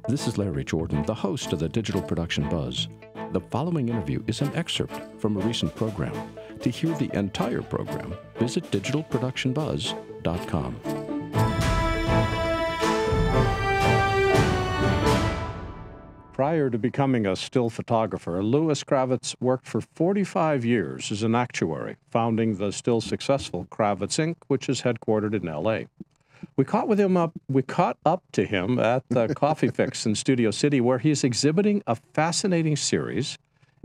This is Larry Jordan, the host of the Digital Production Buzz. The following interview is an excerpt from a recent program. To hear the entire program, visit digitalproductionbuzz.com. Prior to becoming a still photographer, Louis Kravitz worked for 45 years as an actuary, founding the still successful Kravitz Inc., which is headquartered in L.A. We caught up to him at the Coffee Fix in Studio City, where he's exhibiting a fascinating series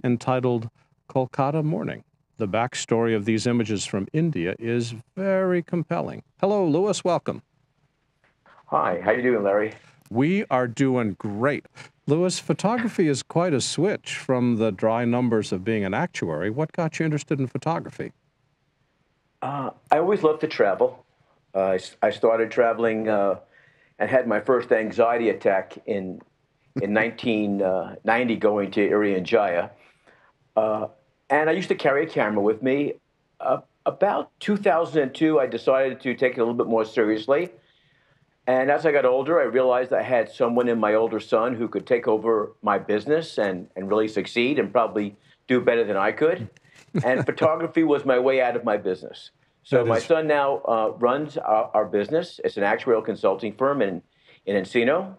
entitled Kolkata Morning. The backstory of these images from India is very compelling. Hello, Louis, welcome. Hi, how you doing, Larry? We are doing great. Louis, photography is quite a switch from the dry numbers of being an actuary. What got you interested in photography? I always loved to travel. I started traveling and had my first anxiety attack in 1990 going to Irian Jaya. And I used to carry a camera with me. About 2002, I decided to take it a little bit more seriously. And as I got older, I realized I had someone in my older son who could take over my business and really succeed and probably do better than I could. And photography was my way out of my business. So my son now runs our business. It's an actuarial consulting firm in Encino.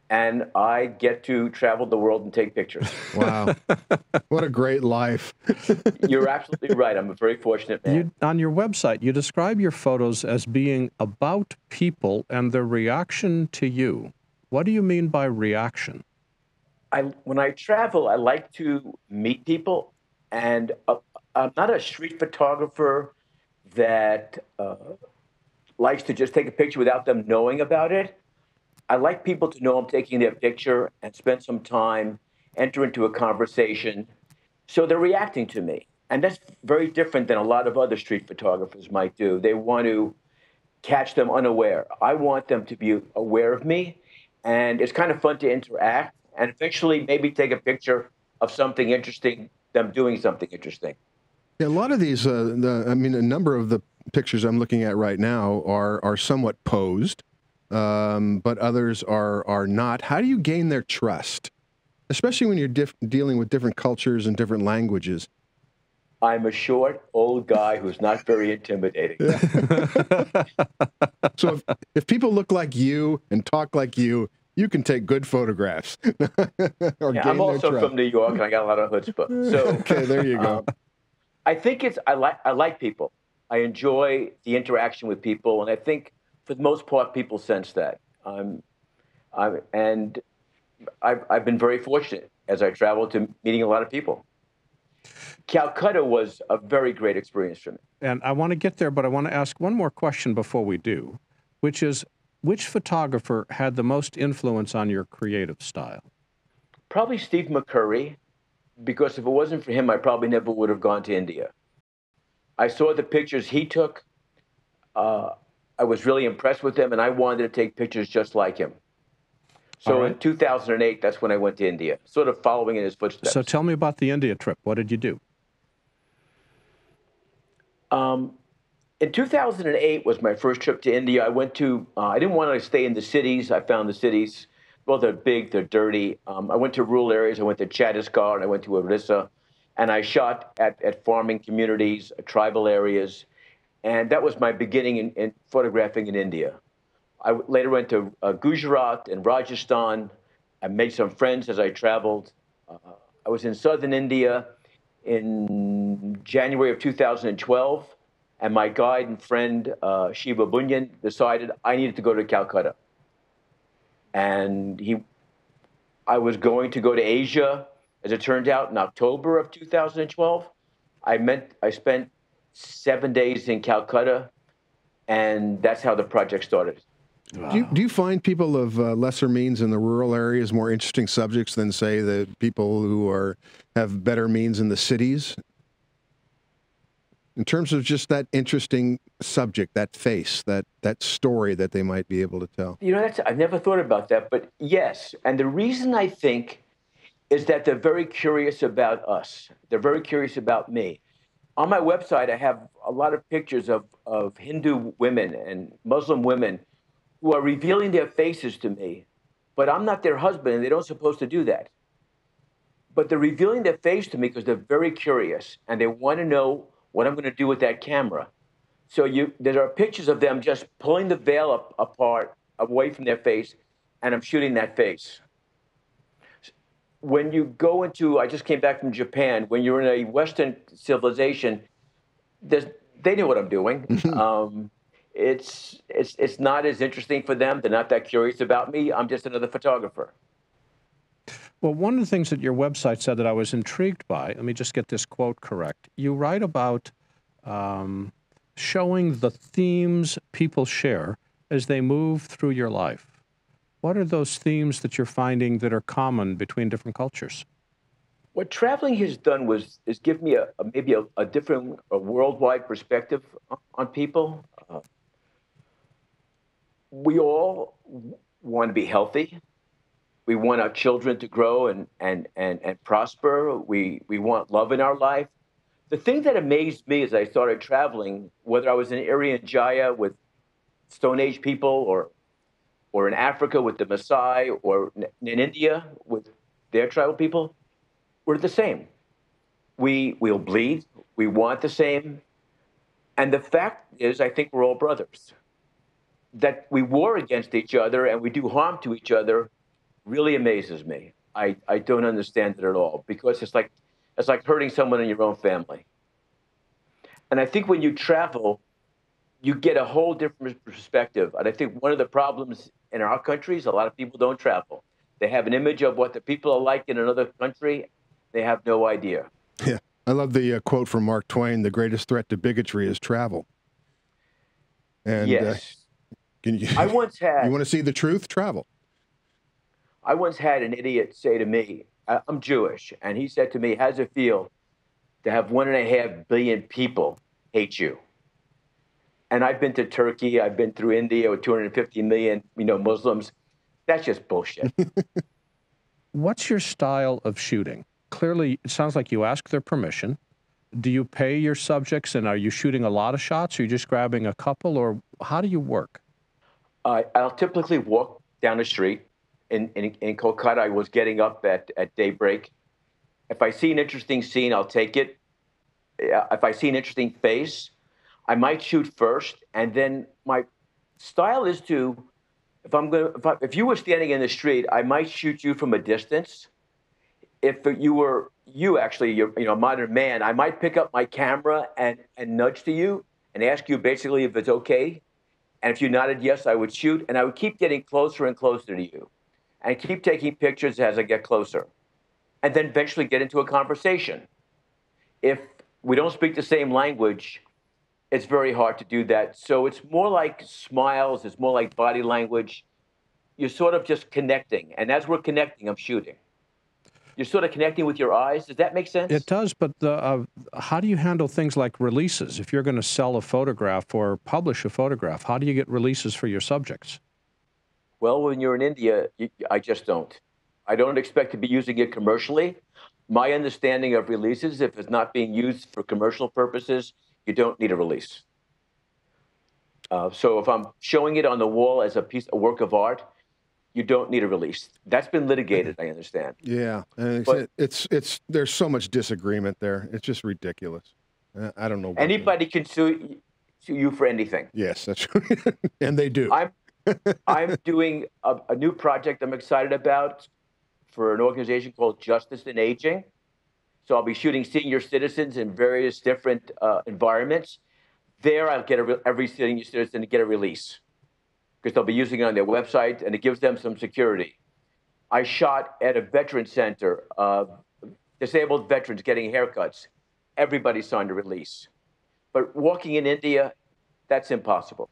And I get to travel the world and take pictures. Wow. What a great life. You're absolutely right. I'm a very fortunate man. On your website, you describe your photos as being about people and their reaction to you. What do you mean by reaction? When I travel, I like to meet people. And I'm not a street photographer that likes to just take a picture without them knowing about it. I like people to know I'm taking their picture and spend some time, enter into a conversation, so they're reacting to me. And that's very different than a lot of other street photographers might do. They want to catch them unaware. I want them to be aware of me, and it's kind of fun to interact and eventually maybe take a picture of something interesting, them doing something interesting. Yeah, a lot of these, a number of the pictures I'm looking at right now are somewhat posed. But others are not. How do you gain their trust, especially when you're dealing with different cultures and different languages? I'm a short, old guy who's not very intimidating. So if people look like you and talk like you can take good photographs. I'm also from New York, and I got a lot of chutzpah. So okay, there you go. I think I like people. I enjoy the interaction with people, and I think, for the most part, people sense that. I've been very fortunate as I traveled to meeting a lot of people. Calcutta was a very great experience for me. And I want to get there, but I want to ask one more question before we do, which is, which photographer had the most influence on your creative style? Probably Steve McCurry, because if it wasn't for him, I probably never would have gone to India. I saw the pictures he took. I was really impressed with him, and I wanted to take pictures just like him. So in 2008, that's when I went to India, sort of following in his footsteps. So tell me about the India trip. What did you do? In 2008 was my first trip to India. I went to, I didn't want to stay in the cities. I found the cities, well, they're big, they're dirty. I went to rural areas. I went to Chhattisgarh, and I went to Orissa, and I shot at farming communities, tribal areas. And that was my beginning in photographing in India. I later went to Gujarat and Rajasthan. I made some friends as I traveled. I was in southern India in January of 2012, and my guide and friend, Shiva Bunyan, decided I needed to go to Calcutta. And I was going to go to Asia, as it turned out, in October of 2012. I spent 7 days in Calcutta, and that's how the project started. Wow. Do you find people of lesser means in the rural areas more interesting subjects than, say, the people who have better means in the cities? In terms of just that interesting subject, that face, that story that they might be able to tell. You know, I've never thought about that, but yes. And the reason I think is that they're very curious about us. They're very curious about me. On my website, I have a lot of pictures of Hindu women and Muslim women who are revealing their faces to me, but I'm not their husband, and they don't supposed to do that. But they're revealing their face to me because they're very curious, and they want to know what I'm going to do with that camera. So there are pictures of them just pulling the veil apart, away from their face, and I'm shooting that face. When you go into, I just came back from Japan, when you're in a Western civilization, they know what I'm doing. It's not as interesting for them. They're not that curious about me. I'm just another photographer. Well, one of the things that your website said that I was intrigued by, let me just get this quote correct. You write about showing the themes people share as they move through your life. What are those themes that you're finding that are common between different cultures? What traveling has done is give me maybe a different, worldwide perspective on people. We all want to be healthy. We want our children to grow and prosper. We want love in our life. The thing that amazed me as I started traveling, whether I was in Irian Jaya with Stone Age people, or in Africa with the Maasai, or in India with their tribal people, we're the same. We'll bleed. We want the same. And the fact is, I think we're all brothers. That we war against each other and we do harm to each other really amazes me. I don't understand it at all, because it's like hurting someone in your own family. And I think when you travel, you get a whole different perspective. And I think one of the problems in our country is a lot of people don't travel. They have an image of what the people are like in another country. They have no idea. Yeah. I love the quote from Mark Twain, "The greatest threat to bigotry is travel." And yes. I once had... You want to see the truth? Travel. I once had an idiot say to me, I'm Jewish, and he said to me, "How does it feel to have 1.5 billion people hate you?" And I've been to Turkey, I've been through India with 250 million, Muslims. That's just bullshit. What's your style of shooting? Clearly, it sounds like you ask their permission. Do you pay your subjects, and are you shooting a lot of shots, or are you just grabbing a couple, or how do you work? I'll typically walk down the street. In Kolkata, I was getting up at daybreak. If I see an interesting scene, I'll take it. If I see an interesting face, I might shoot first, and then my style is to, if you were standing in the street, I might shoot you from a distance. If you're a modern man, I might pick up my camera and nudge to you and ask you basically if it's okay. And if you nodded yes, I would shoot, and I would keep getting closer and closer to you, and keep taking pictures as I get closer, and then eventually get into a conversation. If we don't speak the same language, it's very hard to do that. So it's more like smiles, it's more like body language. You're sort of just connecting, and as we're connecting, I'm shooting. You're sort of connecting with your eyes. Does that make sense? It does, but how do you handle things like releases? If you're going to sell a photograph or publish a photograph, how do you get releases for your subjects? Well, when you're in India, I just don't. I don't expect to be using it commercially. My understanding of releases, if it's not being used for commercial purposes, you don't need a release. So if I'm showing it on the wall as a work of art, you don't need a release. That's been litigated, I understand. Yeah, and there's so much disagreement there. It's just ridiculous. I don't know. Anybody can sue you for anything. Yes, that's true. And they do. I'm doing a new project I'm excited about for an organization called Justice in Aging. So I'll be shooting senior citizens in various different environments. There, I'll get every senior citizen to get a release, because they'll be using it on their website, and it gives them some security. I shot at a veteran center, disabled veterans getting haircuts. Everybody signed a release. But walking in India, that's impossible.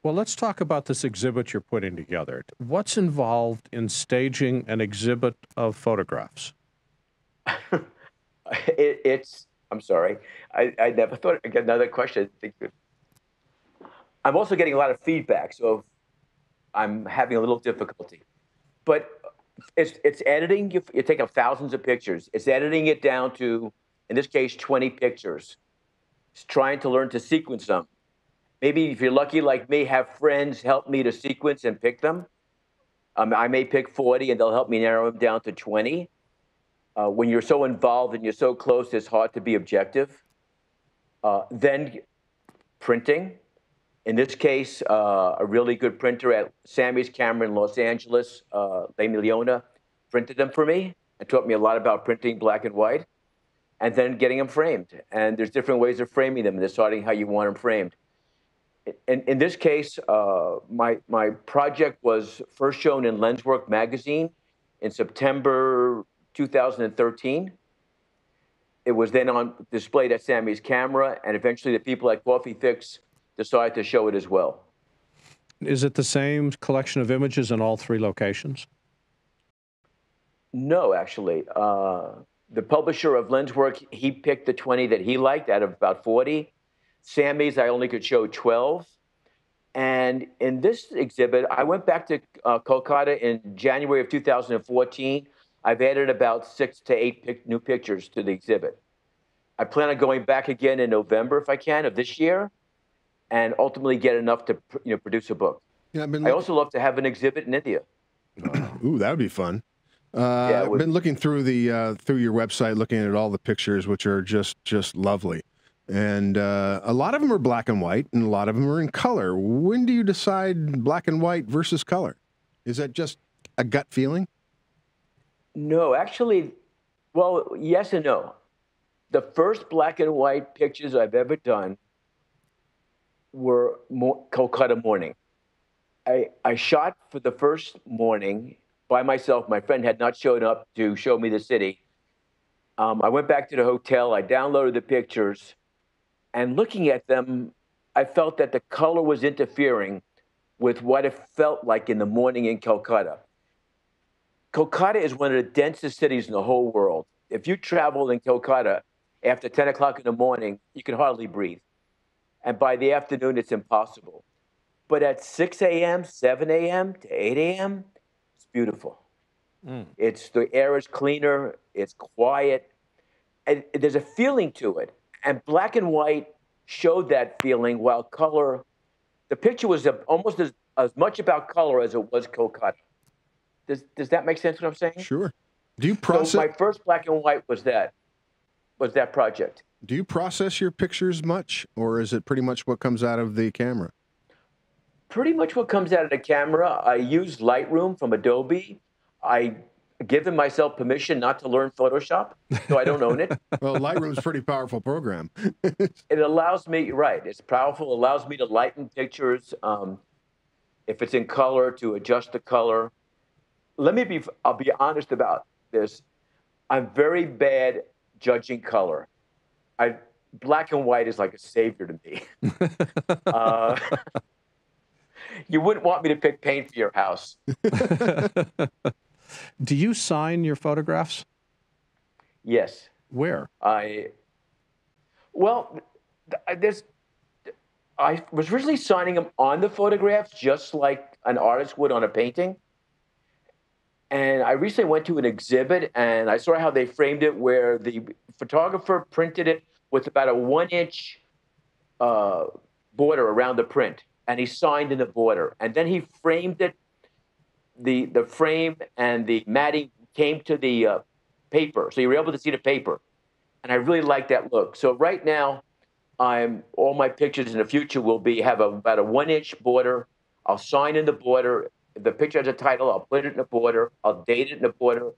Well, let's talk about this exhibit you're putting together. What's involved in staging an exhibit of photographs? I'm sorry. I never thought I'd get another question. I'm also getting a lot of feedback, so I'm having a little difficulty. But it's editing. You take up thousands of pictures. It's editing it down to, in this case, 20 pictures. It's trying to learn to sequence them. Maybe if you're lucky like me, have friends help me to sequence and pick them. I may pick 40 and they'll help me narrow them down to 20. When you're so involved and you're so close, it's hard to be objective. Then printing. In this case, a really good printer at Sammy's Camera in Los Angeles, Le Miliona, printed them for me and taught me a lot about printing black and white, and then getting them framed. And there's different ways of framing them and deciding how you want them framed. In this case, my project was first shown in Lenswork magazine in September 2013. It was then displayed at Sammy's Camera, and eventually the people at Coffee Fix decided to show it as well. Is it the same collection of images in all 3 locations? No, actually. The publisher of Lenswork, he picked the 20 that he liked out of about 40. Sammy's, I only could show 12. And in this exhibit, I went back to Kolkata in January of 2014. I've added about 6 to 8 new pictures to the exhibit. I plan on going back again in November, if I can, of this year, and ultimately get enough to produce a book. Yeah, I also love to have an exhibit in India. Ooh, that would be fun. I've been looking through through your website, looking at all the pictures, which are just lovely. And a lot of them are black and white, and a lot of them are in color. When do you decide black and white versus color? Is that just a gut feeling? No, actually, well, yes and no. The first black and white pictures I've ever done were Kolkata Morning. I shot for the first morning by myself. My friend had not shown up to show me the city. I went back to the hotel. I downloaded the pictures. And looking at them, I felt that the color was interfering with what it felt like in the morning in Kolkata. Kolkata is one of the densest cities in the whole world. If you travel in Kolkata after 10 o'clock in the morning, you can hardly breathe. And by the afternoon, it's impossible. But at 6 a.m., 7 a.m. to 8 a.m., it's beautiful. The air is cleaner, it's quiet, and there's a feeling to it. And black and white showed that feeling, while color, the picture was almost as much about color as it was Kolkata. Does that make sense what I'm saying? Sure. Do you process? So my first black and white was that project. Do you process your pictures much, or is it pretty much what comes out of the camera? Pretty much what comes out of the camera. I use Lightroom from Adobe. I given myself permission not to learn Photoshop, so I don't own it. Well, Lightroom's a pretty powerful program. It allows me, right, it's powerful, allows me to lighten pictures. If it's in color, to adjust the color. I'll be honest about this. I'm very bad judging color. Black and white is like a savior to me. You wouldn't want me to pick paint for your house. Do you sign your photographs? Yes. Where? I was originally signing them on the photographs, just like an artist would on a painting. And I recently went to an exhibit, and I saw how they framed it, where the photographer printed it with about a 1-inch border around the print, and he signed in the border. And then he framed it. The frame and the matting came to the paper, so you were able to see the paper. And I really like that look. So right now, all my pictures in the future will have about a 1-inch border. I'll sign in the border. If the picture has a title, I'll put it in the border. I'll date it in the border,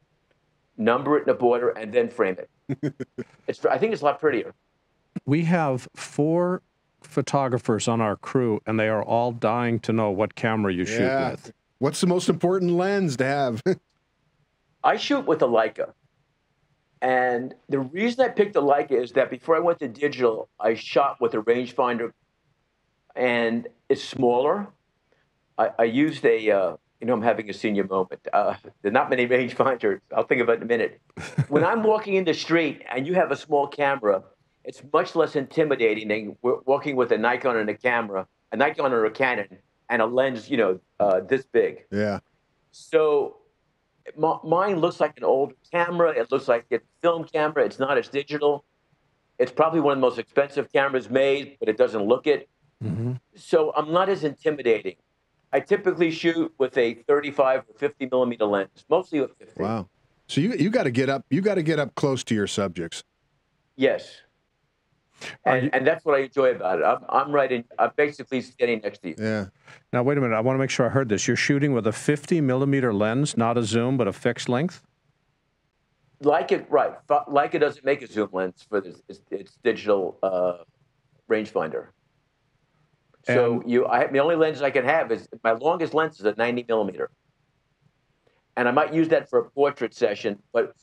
number it in the border, and then frame it. I think it's a lot prettier. We have 4 photographers on our crew, and they are all dying to know what camera you shoot with. What's the most important lens to have? I shoot with a Leica. And the reason I picked the Leica is that before I went to digital, I shot with a rangefinder, and it's smaller. I used I'm having a senior moment. There are not many rangefinders. I'll think of it in a minute. When I'm walking in the street and you have a small camera, it's much less intimidating than walking with a Nikon and a Nikon or a Canon, and a lens, this big. Yeah. So mine looks like an old camera. It looks like it's a film camera. It's not as digital. It's probably one of the most expensive cameras made, but it doesn't look it. Mm-hmm. So I'm not as intimidating. I typically shoot with a 35 or 50 millimeter lens, mostly with 50. Wow. So you got to get up. You got to get up close to your subjects. Yes. And that's what I enjoy about it. I'm basically standing next to you. Yeah. Now, wait a minute. I want to make sure I heard this. You're shooting with a 50 millimeter lens, not a zoom, but a fixed length? Leica, right. Leica doesn't make a zoom lens for this. It's digital rangefinder. So the only lens I can have is, my longest lens is a 90 millimeter. And I might use that for a portrait session, but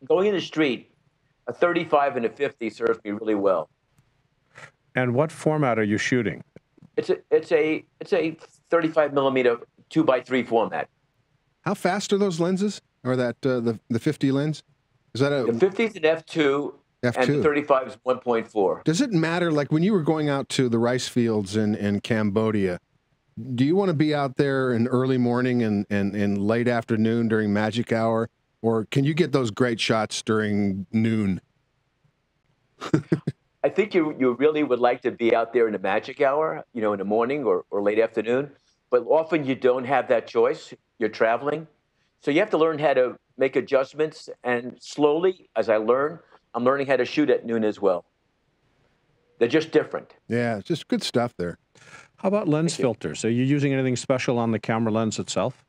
going in the street, a 35 and a 50 serves me really well. And what format are you shooting? It's a 35 millimeter 2x3 format. How fast are those lenses? Or that the 50 lens? Is that the 50 is an f2. And the 35 is 1.4. Does it matter, like when you were going out to the rice fields in Cambodia, do you want to be out there in early morning and late afternoon during magic hour, or can you get those great shots during noon? I think you really would like to be out there in the magic hour, in the morning or late afternoon, but often you don't have that choice. You're traveling. So you have to learn how to make adjustments, and slowly, as I'm learning how to shoot at noon as well. They're just different. Yeah, it's just good stuff there. How about lens filters? Are you using anything special on the camera lens itself?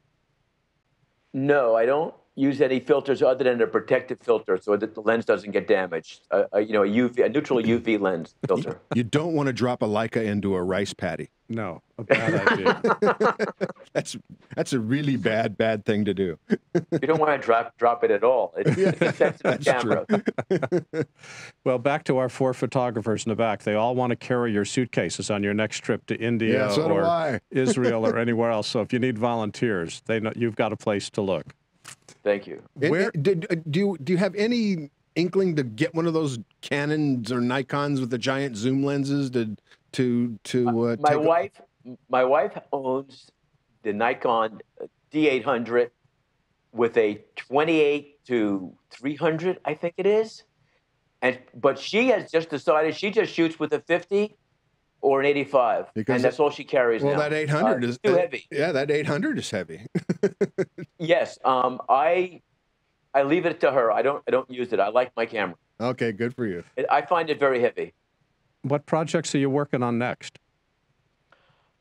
No, I don't use any filters other than a protective filter so that the lens doesn't get damaged. A neutral UV lens filter. You don't want to drop a Leica into a rice paddy. No, a bad idea. That's a really bad thing to do. You don't want to drop it at all. It's a sensitive camera. Well, back to our 4 photographers in the back. They all want to carry your suitcases on your next trip to India or Israel or anywhere else. So if you need volunteers, they know you've got a place to look. Thank you. Do you have any inkling to get one of those Canons or Nikons with the giant zoom lenses my wife owns the Nikon D800 with a 28 to 300, I think it is, but she has just decided she just shoots with a 50 or an 85, and that's all she carries now. Well, that 800 is too heavy. Yeah, that 800 is heavy. Yes, I leave it to her. I don't use it. I like my camera. Okay, good for you. I find it very heavy. What projects are you working on next?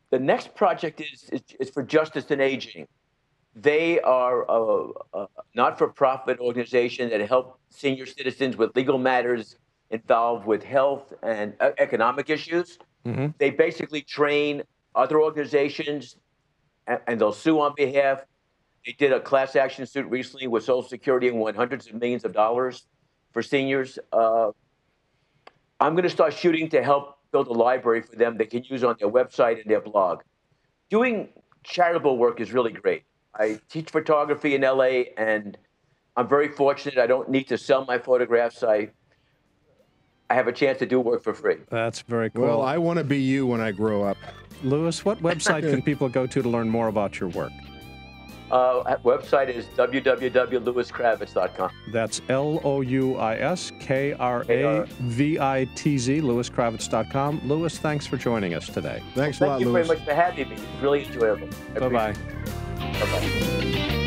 The next project is for Justice and Aging. They are a not-for-profit organization that help senior citizens with legal matters involved with health and economic issues. Mm-hmm. They basically train other organizations, and they'll sue on behalf. They did a class action suit recently with Social Security and won hundreds of millions of dollars for seniors. I'm going to start shooting to help build a library for them they can use on their website and their blog. Doing charitable work is really great. I teach photography in LA, and I'm very fortunate. I don't need to sell my photographs. I have a chance to do work for free. That's very cool. Well, I want to be you when I grow up. Louis, what website can people go to learn more about your work? Website is www.louiskravitz.com. That's LOUISKRAVITZ, louiskravitz.com. Louis, thanks for joining us today. Thanks a lot, Louis. Thank you very much for having me. It's really enjoyable. Bye-bye. Bye-bye.